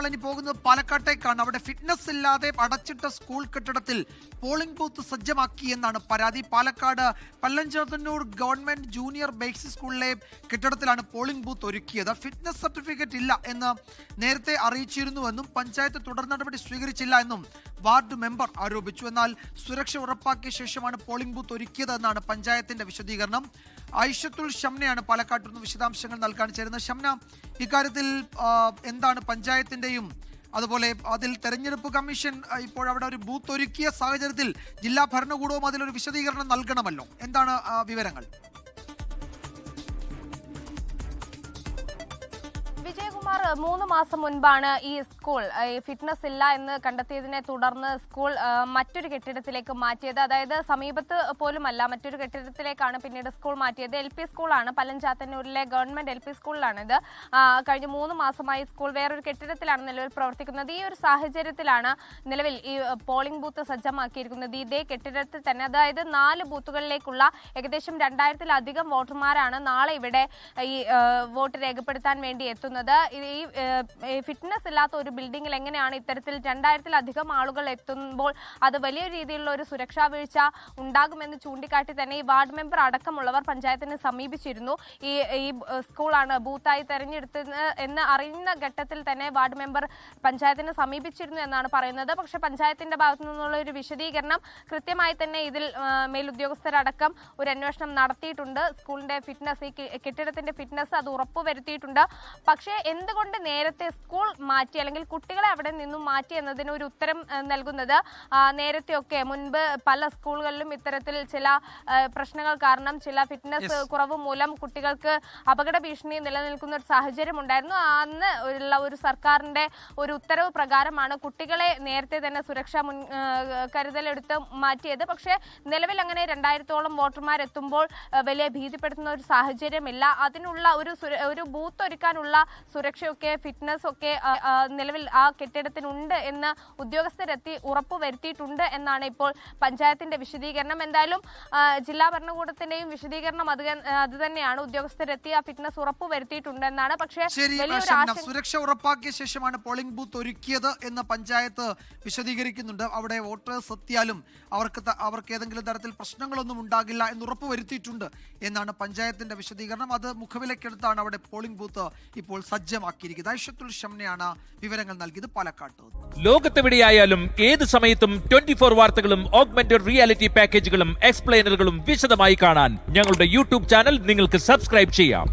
നമ്മൾ ഇനി പോകുന്നത് പാലക്കാട്ടേക്കാണ്. അവിടെ ഫിറ്റ്നസ് ഇല്ലാതെ അടച്ചിട്ട സ്കൂൾ കെട്ടിടത്തിൽ പോളിംഗ് ബൂത്ത് സജ്ജമാക്കി എന്നാണ് പരാതി. Palakkad Pallanchathanoor government junior basic സ്കൂളിലെ കെട്ടിടത്തിലാണ് പോളിംഗ് ബൂത്ത് ഒരുക്കിയത്. ഫിറ്റ്നസ് സർട്ടിഫിക്കറ്റ് ഇല്ല എന്ന് നേരത്തെ അറിയിച്ചിരുന്നുവെന്നും പഞ്ചായത്ത് തുടർ നടപടി സ്വീകരിച്ചില്ല എന്നും വാർഡ് മെമ്പർ ആരോപിച്ചു. എന്നാൽ സുരക്ഷ ഉറപ്പാക്കിയ ശേഷമാണ് പോളിംഗ് ബൂത്ത് ഒരുക്കിയത് എന്നാണ് പഞ്ചായത്തിന്റെ വിശദീകരണം. ഐഷത്തുൽ ഷംനയാണ് പാലക്കാട്ട് നിന്ന് വിശദാംശങ്ങൾ നൽകാൻ ചേരുന്നത്. ഷംന, ഇക്കാര്യത്തിൽ എന്താണ് പഞ്ചായത്തിന്റെയും അതുപോലെ അതിൽ തെരഞ്ഞെടുപ്പ് കമ്മീഷൻ ഇപ്പോൾ അവിടെ ഒരു ബൂത്ത് ഒരുക്കിയ സാഹചര്യത്തിൽ ജില്ലാ ഭരണകൂടവും അതിലൊരു വിശദീകരണം നൽകണമല്ലോ, എന്താണ് വിവരങ്ങൾ? വിജയകുമാർ, 3 മാസം മുൻപാണ് ഈ സ്കൂൾ ഫിറ്റ്നസ് ഇല്ല എന്ന് കണ്ടെത്തിയതിനെ തുടർന്ന് സ്കൂൾ മറ്റൊരു കെട്ടിടത്തിലേക്ക് മാറ്റിയത്. അതായത് സമീപത്ത് പോലുമല്ല, മറ്റൊരു കെട്ടിടത്തിലേക്കാണ് പിന്നീട് സ്കൂൾ മാറ്റിയത്. LP സ്കൂളാണ്, പല്ലഞ്ചാത്തന്നൂരിലെ ഗവൺമെന്റ് LP സ്കൂളിലാണിത്. കഴിഞ്ഞ 3 മാസമായി സ്കൂൾ വേറൊരു കെട്ടിടത്തിലാണ് നിലവിൽ പ്രവർത്തിക്കുന്നത്. ഈ ഒരു സാഹചര്യത്തിലാണ് നിലവിൽ ഈ പോളിംഗ് ബൂത്ത് സജ്ജമാക്കിയിരിക്കുന്നത്. ഇതേ കെട്ടിടത്തിൽ തന്നെ, അതായത് 4 ബൂത്തുകളിലേക്കുള്ള ഏകദേശം 2000-ലധികം വോട്ടർമാരാണ് നാളെ ഇവിടെ ഈ വോട്ട് രേഖപ്പെടുത്താൻ വേണ്ടി എത്തുന്നത്. ഈ ഫിറ്റ്നസ് ഇല്ലാത്ത ഒരു ബിൽഡിംഗിൽ എങ്ങനെയാണ് ഇത്തരത്തിൽ 2000-ലധികം ആളുകൾ എത്തുമ്പോൾ അത് വലിയ രീതിയിലുള്ള ഒരു സുരക്ഷാ വീഴ്ച ഉണ്ടാകുമെന്ന് ചൂണ്ടിക്കാട്ടി തന്നെ ഈ വാർഡ് മെമ്പർ അടക്കമുള്ളവർ പഞ്ചായത്തിനെ സമീപിച്ചിരുന്നു. ഈ സ്കൂളാണ് ബൂത്തായി തെരഞ്ഞെടുത്തത് എന്ന് അറിയുന്ന ഘട്ടത്തിൽ തന്നെ വാർഡ് മെമ്പർ പഞ്ചായത്തിനെ സമീപിച്ചിരുന്നു എന്നാണ് പറയുന്നത്. പക്ഷെ പഞ്ചായത്തിന്റെ ഭാഗത്തു നിന്നുള്ള ഒരു വിശദീകരണം കൃത്യമായി തന്നെ ഇതിൽ മേലുദ്യോഗസ്ഥരടക്കം ഒരു അന്വേഷണം നടത്തിയിട്ടുണ്ട്. സ്കൂളിന്റെ ഫിറ്റ്നസ്, ഈ കെട്ടിടത്തിന്റെ ഫിറ്റ്നസ് അത് ഉറപ്പുവരുത്തിയിട്ടുണ്ട്. പക്ഷേ എന്തുകൊണ്ട് നേരത്തെ സ്കൂൾ മാറ്റി, അല്ലെങ്കിൽ കുട്ടികളെ അവിടെ നിന്നും മാറ്റി എന്നതിന് ഒരു ഉത്തരം നൽകുന്നത്, നേരത്തെയൊക്കെ മുൻപ് പല സ്കൂളുകളിലും ഇത്തരത്തിൽ ചില പ്രശ്നങ്ങൾ കാരണം, ചില ഫിറ്റ്നസ് കുറവ് മൂലം കുട്ടികൾക്ക് അപകട ഭീഷണി നിലനിൽക്കുന്ന ഒരു സാഹചര്യം ഉണ്ടായിരുന്നു. അന്ന് ഉള്ള ഒരു സർക്കാരിന്റെ ഒരു ഉത്തരവ് പ്രകാരമാണ് കുട്ടികളെ നേരത്തെ തന്നെ സുരക്ഷാ കരുതലെടുത്ത് മാറ്റിയത്. പക്ഷേ നിലവിൽ അങ്ങനെ 2000-ഓളം വോട്ടർമാരെത്തുമ്പോൾ വലിയ ഭീതിപ്പെടുത്തുന്ന ഒരു സാഹചര്യമില്ല. അതിനുള്ള ഒരു ബൂത്ത് ഒരുക്കാനുള്ള സുരക്ഷയൊക്കെ ഫിറ്റ്നസ് ഒക്കെ നിലവിൽ ആ കെട്ടിടത്തിനുണ്ട് എന്ന് ഉദ്യോഗസ്ഥരെത്തി ഉറപ്പുവരുത്തിയിട്ടുണ്ട് എന്നാണ് ഇപ്പോൾ പഞ്ചായത്തിന്റെ വിശദീകരണം. എന്തായാലും ജില്ലാ ഭരണകൂടത്തിന്റെയും വിശദീകരണം അത് തന്നെയാണ്. ഉദ്യോഗസ്ഥരെത്തി ആ ഫിറ്റ്നസ് ഉറപ്പുവരുത്തിയിട്ടുണ്ട് എന്നാണ്. പക്ഷേ സുരക്ഷ ഉറപ്പാക്കിയ ശേഷമാണ് പോളിംഗ് ബൂത്ത് ഒരുക്കിയത് എന്ന് പഞ്ചായത്ത് വിശദീകരിക്കുന്നുണ്ട്. അവിടെ വോട്ടേഴ്സ് എത്തിയാലും അവർക്ക് ഏതെങ്കിലും തരത്തിൽ പ്രശ്നങ്ങളൊന്നും ഉണ്ടാകില്ല എന്ന് ഉറപ്പുവരുത്തിയിട്ടുണ്ട് എന്നാണ് പഞ്ചായത്തിന്റെ വിശദീകരണം. അത് മുഖവിലക്കെടുത്താണ് അവിടെ പോളിംഗ് ബൂത്ത് ഇപ്പോൾ സജ്ജമാക്കിയിരിക്കുന്നത്. ഐഷത്തുൽ ഷംനയാണ് വിവരങ്ങൾ നൽകിയത് പാലക്കാട്ട്. ലോകത്തെവിടെയായാലും ഏത് സമയത്തും 24 വാർത്തകളും ഓഗ്മെന്റഡ് റിയാലിറ്റി പാക്കേജുകളും എക്സ്പ്ലെയിനറുകളും വിശദമായി കാണാൻ ഞങ്ങളുടെ YouTube ചാനൽ നിങ്ങൾക്ക് സബ്സ്ക്രൈബ് ചെയ്യാം.